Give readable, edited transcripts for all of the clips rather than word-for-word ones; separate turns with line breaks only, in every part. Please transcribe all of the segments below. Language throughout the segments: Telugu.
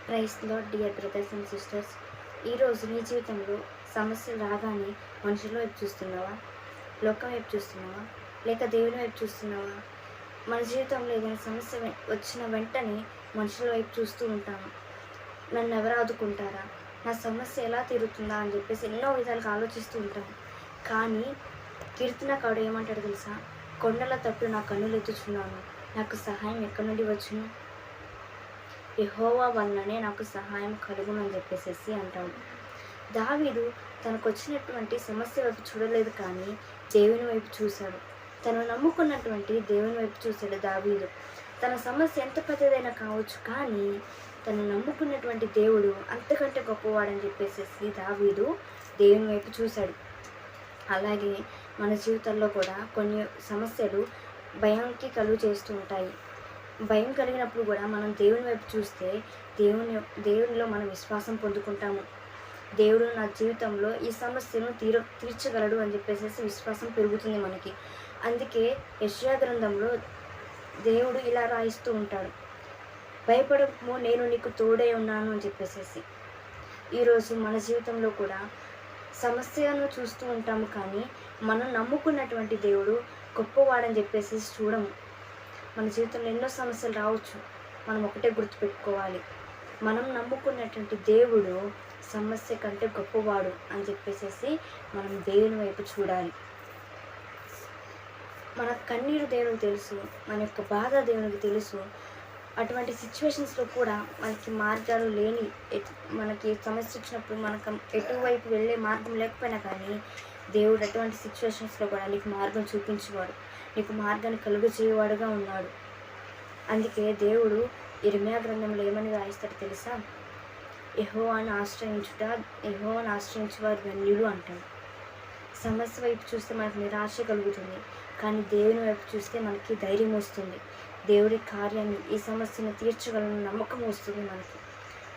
Praise Lord dear brothers and sisters. ఈరోజు నీ జీవితంలో సమస్యలు రాగానే మనుషుల వైపు చూస్తున్నావా, లోకం వైపు చూస్తున్నావా, లేక దేవుని వైపు చూస్తున్నావా? మన జీవితంలో ఏదైనా సమస్య వచ్చిన వెంటనే మనుషుల వైపు చూస్తూ ఉంటాము. నన్ను ఎవరు ఆదుకుంటారా, నా సమస్య ఎలా తీరుతుందా అని చెప్పేసి ఎన్నో విధాలుగా ఆలోచిస్తూ ఉంటాము. కానీ కీర్తనకారుడు ఏమంటాడు తెలుసా? కొండల తట్టు నా కన్నులు ఎత్తుచున్నాను, నాకు సహాయం ఎక్కడి నుండి వచ్చును? యెహోవా వలననే నాకు సహాయం కలుగును అని చెప్పేసి అంటాడు. దావీదు తనకు వచ్చినటువంటి సమస్య వైపు చూడలేదు, కానీ దేవుని వైపు చూశాడు. తను నమ్ముకున్నటువంటి దేవుని వైపు చూశాడు దావీదు. తన సమస్య ఎంత పెద్దదైనా కావచ్చు, కానీ తను నమ్ముకున్నటువంటి దేవుడు అంతకంటే గొప్పవాడని చెప్పేసి దావీదు దేవుని వైపు చూశాడు. అలాగే మన జీవితంలో కూడా కొన్ని సమస్యలు భయానికి కలుగు చేస్తూ ఉంటాయి. భయం కలిగినప్పుడు కూడా మనం దేవుని వైపు చూస్తే దేవునిలో మనం విశ్వాసం పొందుకుంటాము. దేవుడు నా జీవితంలో ఈ సమస్యను తీర్చగలడు అని చెప్పేసి విశ్వాసం పెరుగుతుంది మనకి. అందుకే యెషయా గ్రంథంలో దేవుడు ఇలా రాయిస్తూ ఉంటాడు, భయపడము, నేను నీకు తోడై ఉన్నాను అని చెప్పేసి. ఈరోజు మన జీవితంలో కూడా సమస్యను చూస్తూ ఉంటాము, కానీ మనం నమ్ముకున్నటువంటి దేవుడు గొప్పవాడని చెప్పేసి చూడము. మన జీవితంలో ఎన్నో సమస్యలు రావచ్చు, మనం ఒకటే గుర్తుపెట్టుకోవాలి, మనం నమ్ముకున్నటువంటి దేవుడు సమస్య కంటే గొప్పవాడు అని చెప్పేసి మనం దేవుని వైపు చూడాలి. మన కన్నీరు దేవునికి తెలుసు, మన యొక్క బాధ దేవునికి తెలుసు. అటువంటి సిచ్యువేషన్స్లో కూడా మనకి మార్గాలు లేని, మనకి సమస్య వచ్చినప్పుడు మనకు ఎటువైపు వెళ్ళే మార్గం లేకపోయినా కానీ దేవుడు అటువంటి సిచ్యువేషన్స్లో కూడా నీకు మార్గం చూపించేవాడు, నీకు మార్గాన్ని కలుగు చేయవాడుగా ఉన్నాడు. అందుకే దేవుడు ఇర్మియా గ్రంథంలో ఏమని రాయిస్తాడు తెలుసా? యెహోవాను ఆశ్రయించువారు ధన్యులు అంటాడు. సమస్య వైపు చూస్తే మనకు నిరాశ కలుగుతుంది, కానీ దేవుని వైపు చూస్తే మనకి ధైర్యం వస్తుంది. దేవుడి కార్యాన్ని, ఈ సమస్యను తీర్చగలను నమ్మకం వస్తుంది మనకి.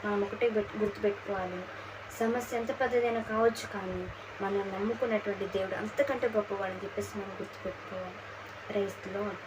మనం ఒకటే గుర్తుపెట్టుకోవాలి, సమస్య ఎంత పెద్దదైనా కావచ్చు, కానీ మనం నమ్ముకున్నటువంటి దేవుడు అంతకంటే గొప్పవాడని చెప్పేసి మనం గుర్తుపెట్టుకోవాలి. Praise the lord.